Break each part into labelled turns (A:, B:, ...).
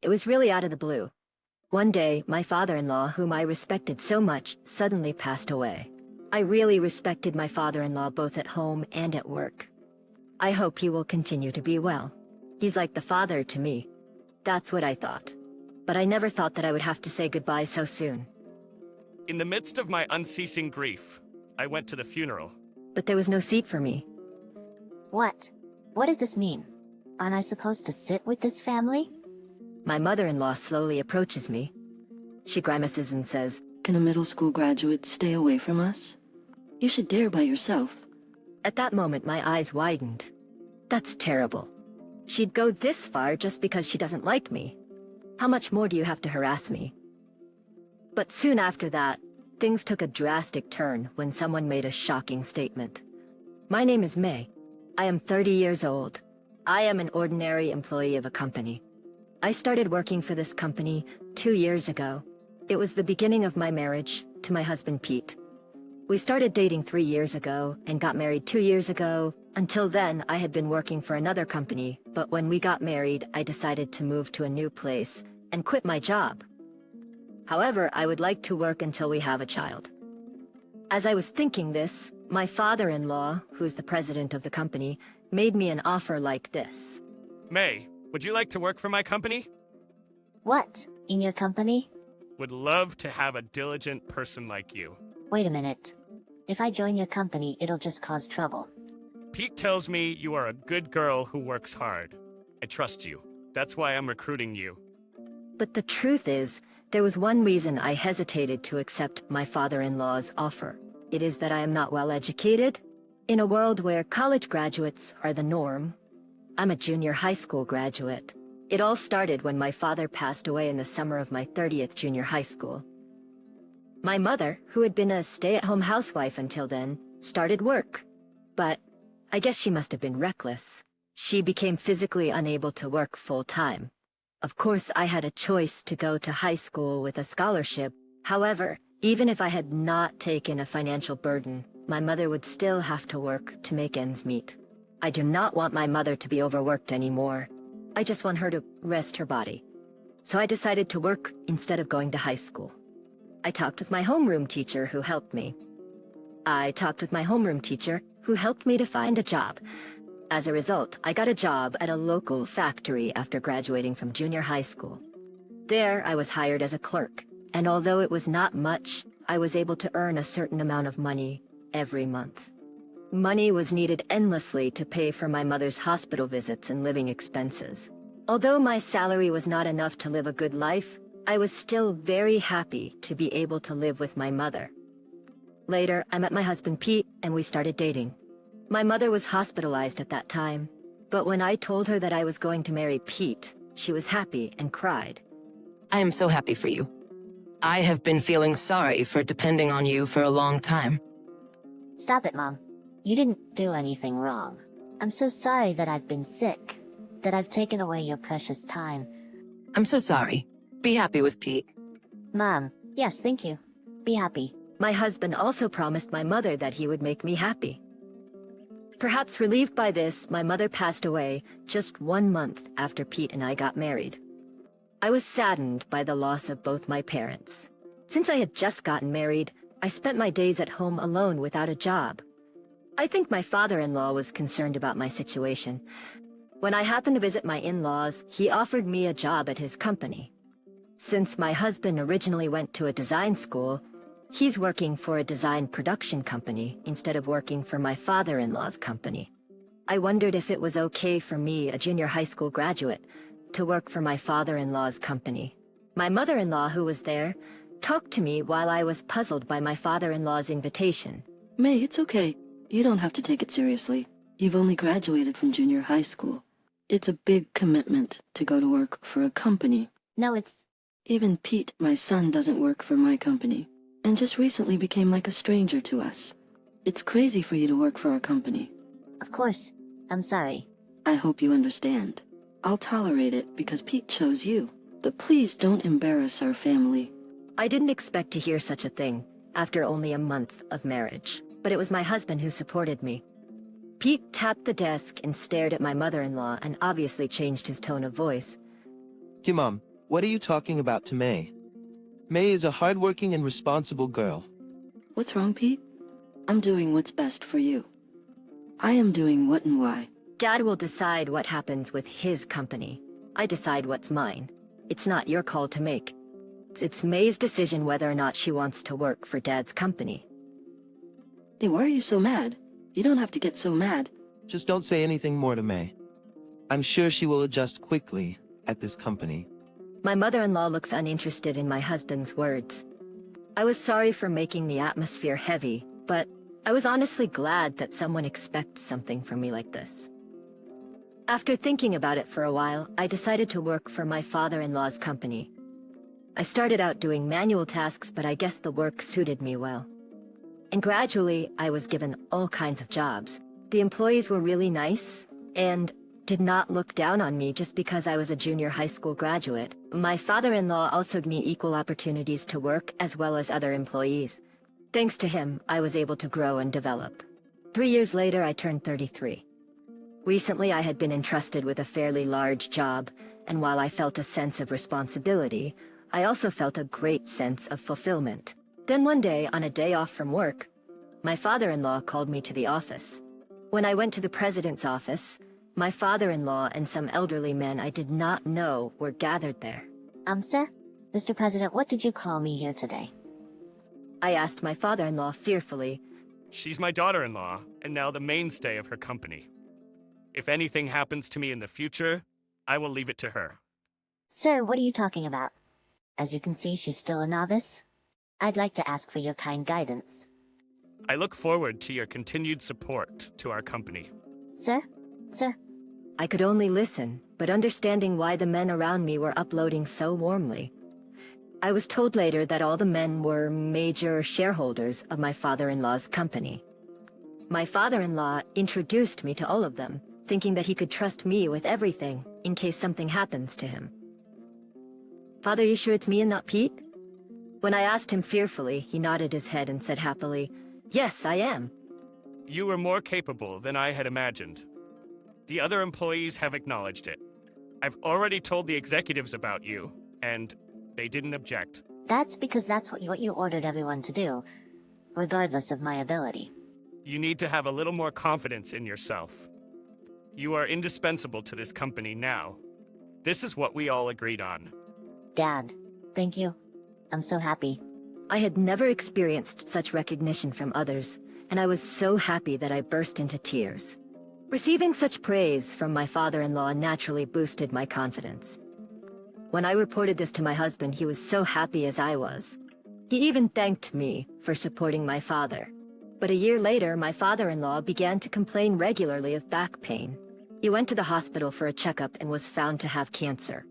A: It was really out of the blue. One day, my father-in-law, whom I respected so much, suddenly passed away. I really respected my father-in-law both at home and at work. I hope he will continue to be well. He's like the father to me. That's what I thought. But I never thought that I would have to say goodbye so soon.
B: In the midst of my unceasing grief, I went to the funeral.
A: But there was no seat for me.
C: What? What does this mean? Aren't I supposed to sit with this family?
A: My mother-in-law slowly approaches me. She grimaces and says,
D: "Can a middle school graduate stay away from us? You should dare by yourself."
A: At that moment, my eyes widened. That's terrible. She'd go this far just because she doesn't like me. How much more do you have to harass me? But soon after that, things took a drastic turn when someone made a shocking statement. My name is May. I am 30 years old. I am an ordinary employee of a company. I started working for this company 2 years ago. It was the beginning of my marriage to my husband Pete. We started dating 3 years ago and got married 2 years ago. Until then, I had been working for another company, but when we got married, I decided to move to a new place and quit my job. However, I would like to work until we have a child. As I was thinking this, my father-in-law, who's the president of the company, made me an offer like this.
B: May, would you like to work for my company?
C: What? In your company?
B: Would love to have a diligent person like you.
C: Wait a minute. If I join your company, it'll just cause trouble.
B: Pete tells me you are a good girl who works hard. I trust you. That's why I'm recruiting you.
A: But the truth is, there was one reason I hesitated to accept my father-in-law's offer. It is that I am not well educated. In a world where college graduates are the norm, I'm a junior high school graduate. It all started when my father passed away in the summer of my 30th junior high school. My mother, who had been a stay-at-home housewife until then, started work. But I guess she must have been reckless. She became physically unable to work full-time. Of course, I had a choice to go to high school with a scholarship. However, even if I had not taken a financial burden, my mother would still have to work to make ends meet. I do not want my mother to be overworked anymore. I just want her to rest her body. So I decided to work instead of going to high school. I talked with my homeroom teacher who helped me. To find a job. As a result, I got a job at a local factory after graduating from junior high school. There, I was hired as a clerk, and although it was not much, I was able to earn a certain amount of money every month. Money was needed endlessly to pay for my mother's hospital visits and living expenses. Although my salary was not enough to live a good life, I was still very happy to be able to live with my mother. Later, I met my husband Pete, and we started dating. My mother was hospitalized at that time, but when I told her that I was going to marry Pete, she was happy and cried.
E: I am so happy for you. I have been feeling sorry for depending on you for a long time.
C: Stop it, Mom. You didn't do anything wrong. I'm so sorry that I've been sick, that I've taken away your precious time.
E: I'm so sorry. Be happy with Pete.
C: Mom, yes, thank you. Be happy.
A: My husband also promised my mother that he would make me happy. Perhaps relieved by this, my mother passed away just 1 month after Pete and I got married. I was saddened by the loss of both my parents. Since I had just gotten married, I spent my days at home alone without a job. I think my father-in-law was concerned about my situation. When I happened to visit my in-laws, he offered me a job at his company. Since my husband originally went to a design school, he's working for a design production company instead of working for my father-in-law's company. I wondered if it was okay for me, a junior high school graduate, to work for my father-in-law's company. My mother-in-law, who was there, talked to me while I was puzzled by my father-in-law's invitation.
D: May, it's okay. You don't have to take it seriously. You've only graduated from junior high school. It's a big commitment to go to work for a company.
C: No, it's...
D: Even Pete, my son, doesn't work for my company, and just recently became like a stranger to us. It's crazy for you to work for our company.
C: Of course. I'm sorry.
D: I hope you understand. I'll tolerate it because Pete chose you. But please don't embarrass our family.
A: I didn't expect to hear such a thing after only a month of marriage, but it was my husband who supported me. Pete tapped the desk and stared at my mother-in-law and obviously changed his tone of voice.
F: Hey, Mom. What are you talking about to May? May is a hardworking and responsible girl.
D: What's wrong, Pete? I'm doing what's best for you. I am doing what and why.
A: Dad will decide what happens with his company. I decide what's mine. It's not your call to make. It's May's decision whether or not she wants to work for Dad's company.
D: Hey, why are you so mad? You don't have to get so mad.
F: Just don't say anything more to May. I'm sure she will adjust quickly at this company.
A: My mother-in-law looks uninterested in my husband's words. I was sorry for making the atmosphere heavy, but I was honestly glad that someone expects something from me like this. After thinking about it for a while, I decided to work for my father-in-law's company. I started out doing manual tasks, but I guess the work suited me well. And gradually, I was given all kinds of jobs. The employees were really nice, and did not look down on me just because I was a junior high school graduate. My father-in-law also gave me equal opportunities to work as well as other employees. Thanks to him, I was able to grow and develop. 3 years later, I turned 33. Recently, I had been entrusted with a fairly large job, and while I felt a sense of responsibility, I also felt a great sense of fulfillment. Then one day, on a day off from work, my father-in-law called me to the office. When I went to the president's office, my father-in-law and some elderly men I did not know were gathered there.
C: Sir? Mr. President, what did you call me here today?
A: I asked my father-in-law fearfully.
B: She's my daughter-in-law, and now the mainstay of her company. If anything happens to me in the future, I will leave it to her.
C: Sir, what are you talking about? As you can see, she's still a novice. I'd like to ask for your kind guidance.
B: I look forward to your continued support to our company.
C: Sir? Sir?
A: I could only listen, but understanding why the men around me were uploading so warmly. I was told later that all the men were major shareholders of my father-in-law's company. My father-in-law introduced me to all of them, thinking that he could trust me with everything in case something happens to him. Father, you sure it's me and not Pete? When I asked him fearfully, he nodded his head and said happily, "Yes, I am."
B: You were more capable than I had imagined. The other employees have acknowledged it. I've already told the executives about you, and they didn't object.
C: That's because that's what you ordered everyone to do, regardless of my ability.
B: You need to have a little more confidence in yourself. You are indispensable to this company now. This is what we all agreed on.
C: Dad, thank you. I'm so happy.
A: I had never experienced such recognition from others, and I was so happy that I burst into tears. Receiving such praise from my father-in-law naturally boosted my confidence. When I reported this to my husband, he was so happy as I was. He even thanked me for supporting my father. But a year later, my father-in-law began to complain regularly of back pain. He went to the hospital for a checkup and was found to have cancer.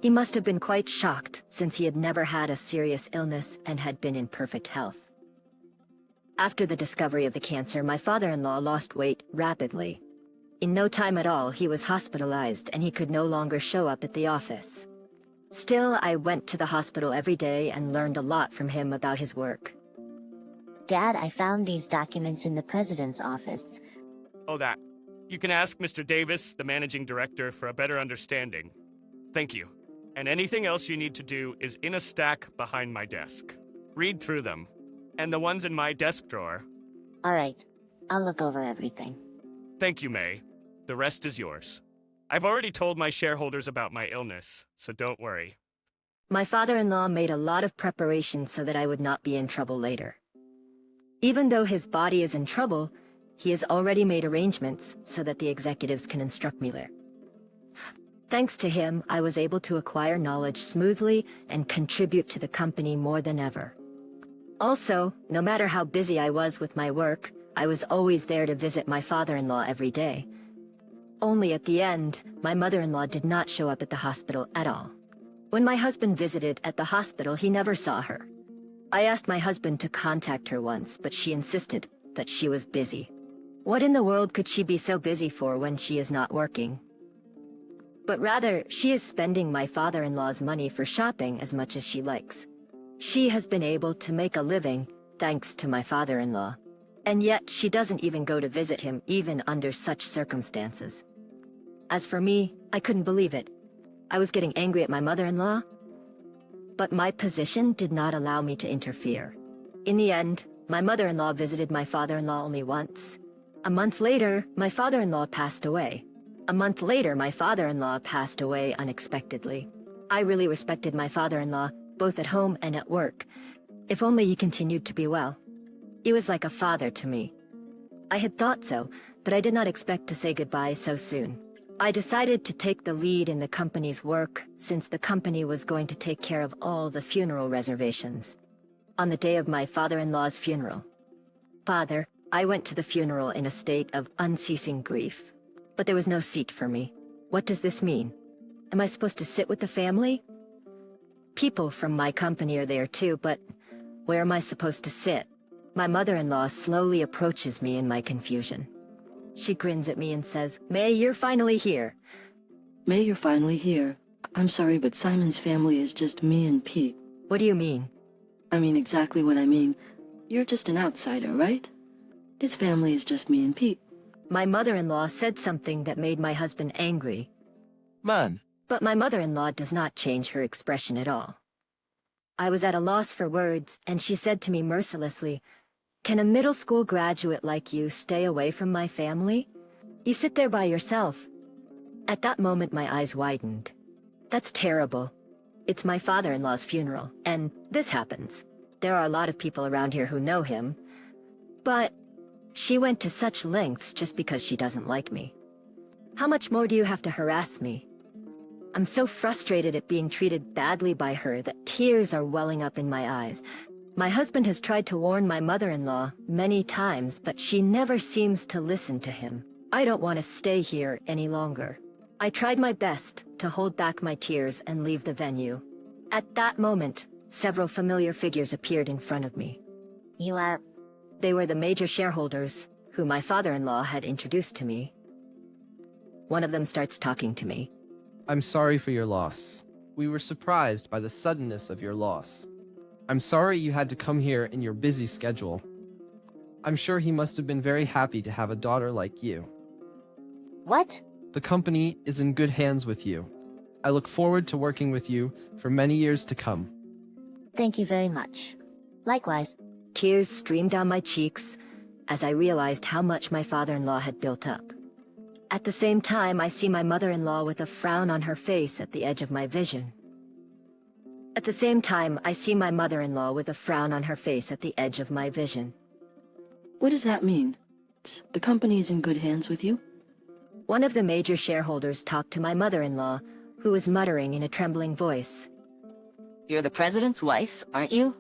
A: He must have been quite shocked, since he had never had a serious illness and had been in perfect health. After the discovery of the cancer, my father-in-law lost weight rapidly. In no time at all, he was hospitalized and he could no longer show up at the office. Still, I went to the hospital every day and learned a lot from him about his work.
C: Dad, I found these documents in the president's office.
B: Oh, that. You can ask Mr. Davis, the managing director, for a better understanding. Thank you. And anything else you need to do is in a stack behind my desk. Read through them. And the ones in my desk drawer.
C: All right. I'll look over everything.
B: Thank you, May. The rest is yours. I've already told my shareholders about my illness, so don't worry.
A: My father-in-law made a lot of preparations so that I would not be in trouble later. Even though his body is in trouble, he has already made arrangements so that the executives can instruct me there. Thanks to him, I was able to acquire knowledge smoothly and contribute to the company more than ever. Also, no matter how busy I was with my work, I was always there to visit my father-in-law every day. Only at the end, my mother-in-law did not show up at the hospital at all. When my husband visited at the hospital, he never saw her. I asked my husband to contact her once, but she insisted that she was busy. What in the world could she be so busy for when she is not working? But rather, she is spending my father-in-law's money for shopping as much as she likes. She has been able to make a living thanks to my father-in-law. And yet, she doesn't even go to visit him even under such circumstances. As for me, I couldn't believe it. I was getting angry at my mother-in-law, but my position did not allow me to interfere. In the end, my mother-in-law visited my father-in-law only once. A month later, my father-in-law passed away. A month later, my father-in-law passed away unexpectedly. I really respected my father-in-law, both at home and at work. If only he continued to be well. He was like a father to me. I had thought so, but I did not expect to say goodbye so soon. I decided to take the lead in the company's work, since the company was going to take care of all the funeral reservations. On the day of my father-in-law's funeral. Father, I went to the funeral in a state of unceasing grief. But there was no seat for me. What does this mean? Am I supposed to sit with the family? People from my company are there too, but where am I supposed to sit? My mother-in-law slowly approaches me in my confusion. She grins at me and says, "May, you're finally here."
D: May, you're finally here. I'm sorry, but Simon's family is just me and Pete.
A: What do you mean?
D: I mean exactly what I mean. You're just an outsider, right? His family is just me and Pete.
A: My mother-in-law said something that made my husband angry.
F: Man,
A: But my mother-in-law does not change her expression at all. I was at a loss for words, and she said to me mercilessly, "Can a middle school graduate like you stay away from my family? You sit there by yourself." At that moment my eyes widened. That's terrible. It's my father-in-law's funeral, and this happens. There are a lot of people around here who know him. But she went to such lengths just because she doesn't like me. How much more do you have to harass me? I'm so frustrated at being treated badly by her that tears are welling up in my eyes. My husband has tried to warn my mother-in-law many times, but she never seems to listen to him. I don't want to stay here any longer. I tried my best to hold back my tears and leave the venue. At that moment, several familiar figures appeared in front of me.
C: You are...
A: They were the major shareholders, who my father-in-law had introduced to me. One of them starts talking to me.
G: I'm sorry for your loss. We were surprised by the suddenness of your loss. I'm sorry you had to come here in your busy schedule. I'm sure he must have been very happy to have a daughter like you.
C: What?
G: The company is in good hands with you. I look forward to working with you for many years to come.
C: Thank you very much. Likewise.
A: Tears streamed down my cheeks as I realized how much my father-in-law had built up. At the same time, I see my mother-in-law with a frown on her face at the edge of my vision. At the same time, I see my mother-in-law with a frown on her face at the edge of my vision.
D: What does that mean? The company is in good hands with you?
A: One of the major shareholders talked to my mother-in-law, who was muttering in a trembling voice.
H: You're the president's wife, aren't you?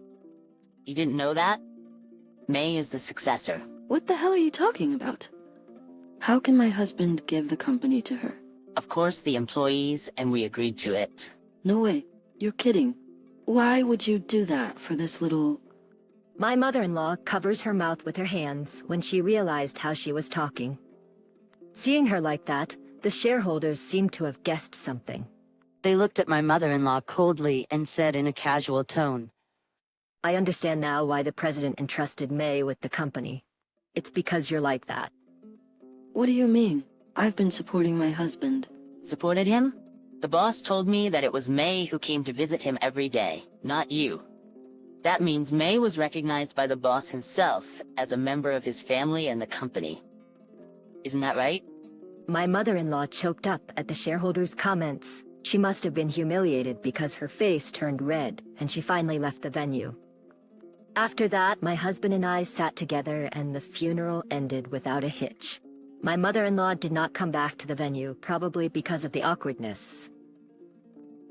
H: You didn't know that? May is the successor.
D: What the hell are you talking about? How can my husband give the company to her?
H: Of course, the employees, and we agreed to it.
D: No way. You're kidding. Why would you do that for this little...
A: My mother-in-law covers her mouth with her hands when she realized how she was talking. Seeing her like that, the shareholders seemed to have guessed something.
I: They looked at my mother-in-law coldly and said in a casual tone,
A: I understand now why the president entrusted May with the company. It's because you're like that.
D: What do you mean? I've been supporting my husband.
H: Supported him? The boss told me that it was May who came to visit him every day, not you. That means May was recognized by the boss himself as a member of his family and the company. Isn't that right?
A: My mother-in-law choked up at the shareholders' comments. She must have been humiliated because her face turned red, and she finally left the venue. After that, my husband and I sat together and the funeral ended without a hitch. My mother-in-law did not come back to the venue, probably because of the awkwardness.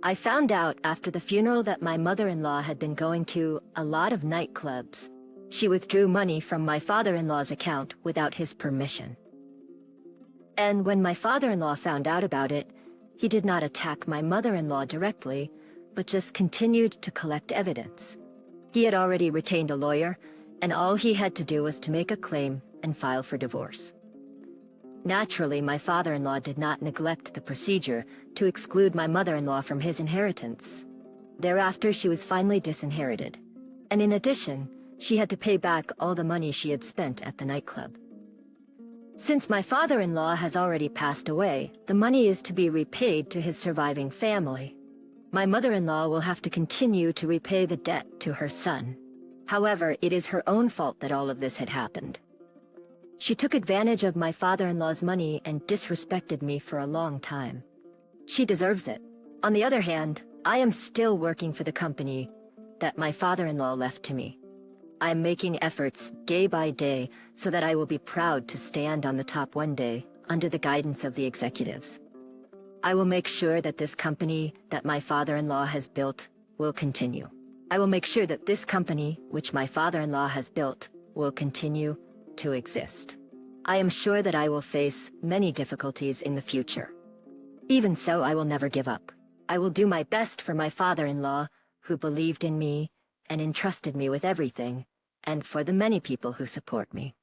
A: I found out after the funeral that my mother-in-law had been going to a lot of nightclubs. She withdrew money from my father-in-law's account without his permission. And when my father-in-law found out about it, he did not attack my mother-in-law directly, but just continued to collect evidence. He had already retained a lawyer, and all he had to do was to make a claim and file for divorce. Naturally, my father-in-law did not neglect the procedure to exclude my mother-in-law from his inheritance. Thereafter, she was finally disinherited. And in addition, she had to pay back all the money she had spent at the nightclub. Since my father-in-law has already passed away, the money is to be repaid to his surviving family. My mother-in-law will have to continue to repay the debt to her son. However, it is her own fault that all of this had happened. She took advantage of my father-in-law's money and disrespected me for a long time. She deserves it. On the other hand, I am still working for the company that my father-in-law left to me. I am making efforts day by day so that I will be proud to stand on the top one day under the guidance of the executives. I will make sure that this company that my father-in-law has built will continue. I will make sure that this company, which my father-in-law has built, will continue to exist. I am sure that I will face many difficulties in the future. Even so, I will never give up. I will do my best for my father-in-law, who believed in me and entrusted me with everything, and for the many people who support me.